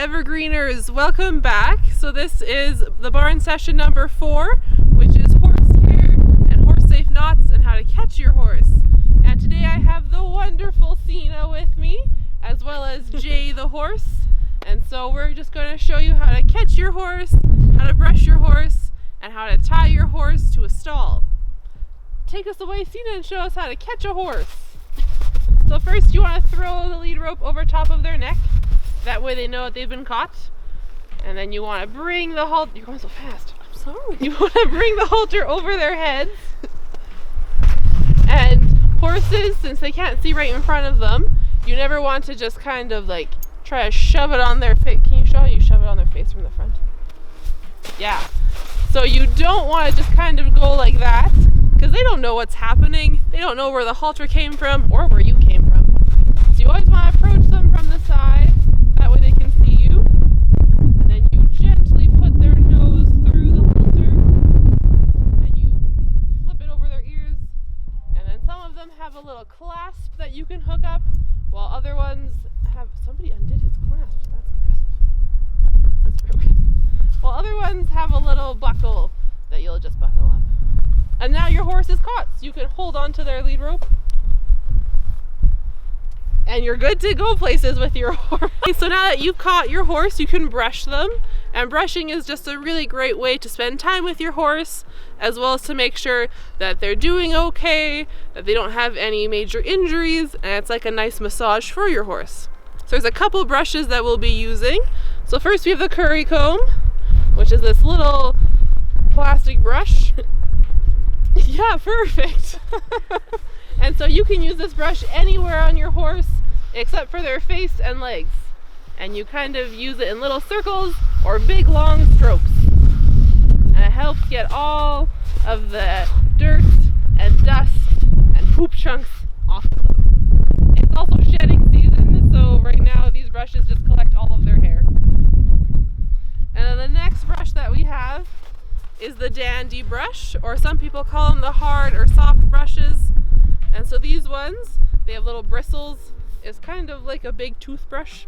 Evergreeners, welcome back. So this is the barn session number 4, which is horse care and horse safe knots and how to catch your horse. And today I have the wonderful Sina with me, as well as Jay the horse. And so we're just going to show you how to catch your horse, how to brush your horse, and how to tie your horse to a stall. Take us away, Sina, and show us how to catch a horse. So first you want to throw the lead rope over top of their neck. That way they know that they've been caught. And then you want to bring the halter. You're going so fast. I'm sorry. You want to bring the halter over their heads. And horses, since they can't see right in front of them, you never want to just kind of like try to shove it on their face. Can you show how you shove it on their face from the front? Yeah. So you don't want to just kind of go like that, because they don't know what's happening. They don't know where the halter came from or where you came from. So you always want to approach them from the side. That way they can see you. And then you gently put their nose through the halter. And you flip it over their ears. And then some of them have a little clasp that you can hook up, while other ones have... Somebody undid his clasp. That's impressive. That's broken. While other ones have a little buckle that you'll just buckle up. And now your horse is caught. So you can hold on to their lead rope. And you're good to go places with your horse. So now that you've caught your horse, you can brush them. And brushing is just a really great way to spend time with your horse, as well as to make sure that they're doing okay, that they don't have any major injuries, and it's like a nice massage for your horse. So there's a couple brushes that we'll be using. So first we have the curry comb, which is this little plastic brush. Yeah, perfect. And so you can use this brush anywhere on your horse except for their face and legs. And you kind of use it in little circles or big long strokes. And it helps get all of the dirt and dust and poop chunks off of them. It's also shedding season, so right now these brushes just collect all of their hair. And then the next brush that we have is the dandy brush, or some people call them the hard or soft brushes. And so these ones, they have little bristles. It's kind of like a big toothbrush.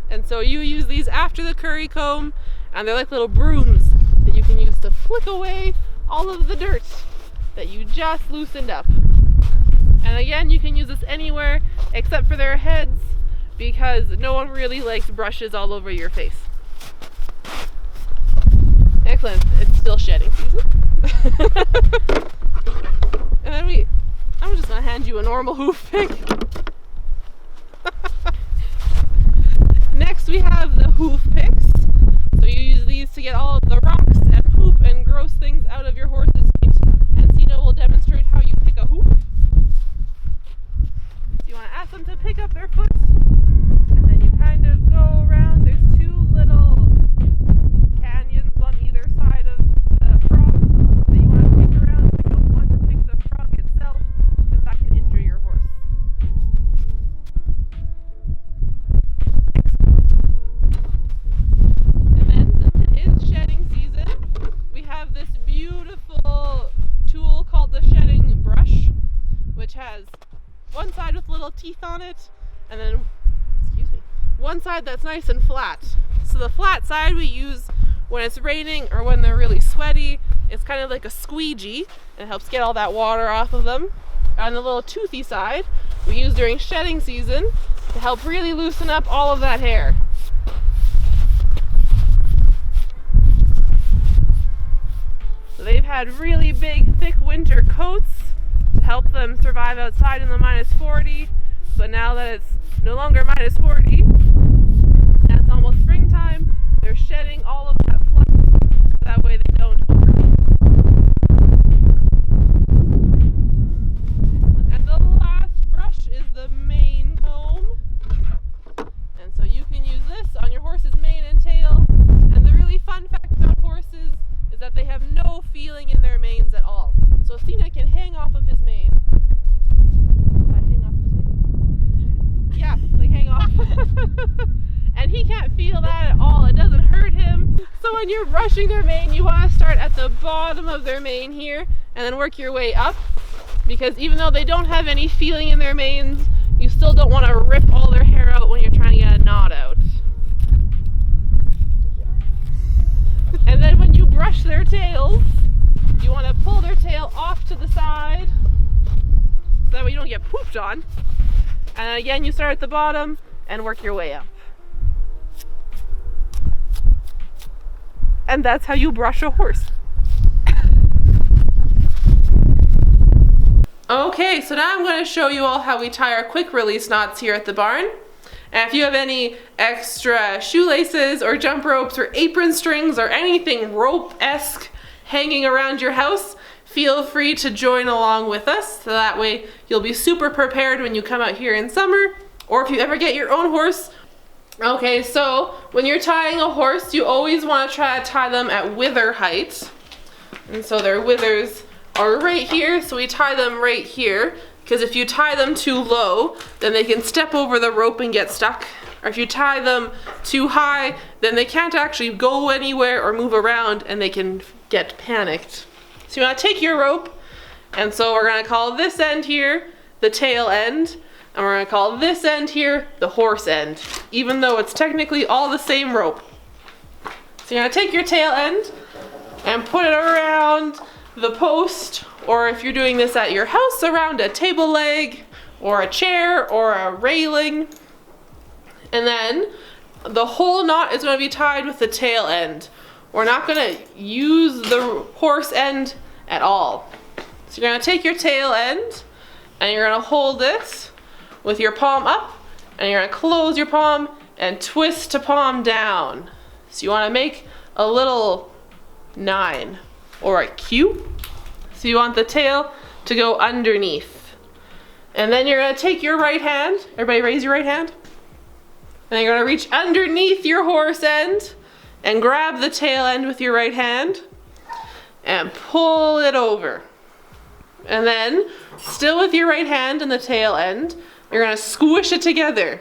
And so you use these after the curry comb, and they're like little brooms that you can use to flick away all of the dirt that you just loosened up. And again, you can use this anywhere except for their heads, because no one really likes brushes all over your face. Excellent. It's still shedding season. And then I'm just going to hand you a normal hoof pick. Next we have the hoof picks. So you use these to get all of the rocks and poop and gross things out of your horse's feet. And Sina will demonstrate how you pick a hoof. So you want to ask them to pick up their foot. And then you kind of go around. There's two little canyons on either side of the frog that you want to pick around. You don't want to pick the frog itself, because that can injure your horse. And then, since it is shedding season, we have this beautiful tool called the shedding brush, which has one side with little teeth on it, and then, one side that's nice and flat. So the flat side we use when it's raining or when they're really sweaty. It's kind of like a squeegee, and it helps get all that water off of them. On the little toothy side, we use during shedding season to help really loosen up all of that hair. So they've had really big, thick winter coats to help them survive outside in the -40. But now that it's no longer -40, and it's almost springtime, they're shedding all of that fluff. That way they don't overheat. And the last brush is the mane comb. And so you can use this on your horse's mane and tail. And the really fun fact about horses is that they have no feeling in their manes at all. So Sina can hang off of his mane. Can I hang off of his mane? Yeah, like hang off. And he can't feel that at all. It doesn't hurt him. So when you're brushing their mane, you want to start at the bottom of their mane here and then work your way up, because even though they don't have any feeling in their manes, you still don't want to rip all their hair out when you're trying to get a knot out. don't get pooped on. And again, you start at the bottom and work your way up. And that's how you brush a horse. Okay, so now I'm going to show you all how we tie our quick release knots here at the barn. And if you have any extra shoelaces or jump ropes or apron strings or anything rope-esque hanging around your house, feel free to join along with us. So that way you'll be super prepared when you come out here in summer, or if you ever get your own horse. Okay, so when you're tying a horse, you always want to try to tie them at wither height. And so their withers are right here, so we tie them right here, because if you tie them too low, then they can step over the rope and get stuck. Or if you tie them too high, then they can't actually go anywhere or move around, and they can get panicked. So you want to take your rope, and so we're going to call this end here the tail end, and we're going to call this end here the horse end, even though it's technically all the same rope. So you're going to take your tail end and put it around the post, or if you're doing this at your house, around a table leg or a chair or a railing. And then the whole knot is going to be tied with the tail end. We're not going to use the horse end at all. So you're going to take your tail end and you're going to hold it with your palm up, and you're going to close your palm and twist to palm down. So you want to make a little 9 or a Q. So you want the tail to go underneath. And then you're going to take your right hand, everybody raise your right hand, and you're going to reach underneath your horse end and grab the tail end with your right hand and pull it over. And then, still with your right hand and the tail end, you're going to squish it together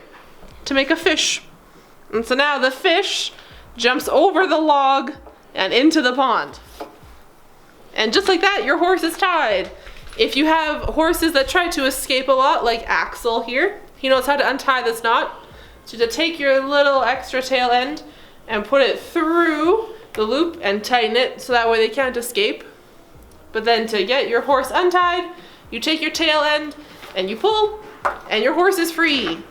to make a fish. And so now the fish jumps over the log and into the pond. And just like that, your horse is tied. If you have horses that try to escape a lot, like Axel here, he knows how to untie this knot. So to take your little extra tail end and put it through the loop and tighten it so that way they can't escape. But then to get your horse untied, you take your tail end and you pull, and your horse is free.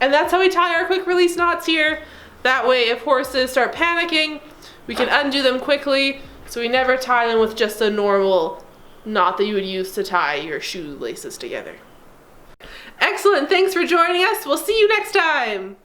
And that's how we tie our quick release knots here. That way if horses start panicking, we can undo them quickly, so we never tie them with just a normal knot that you would use to tie your shoelaces together. Excellent, thanks for joining us. We'll see you next time.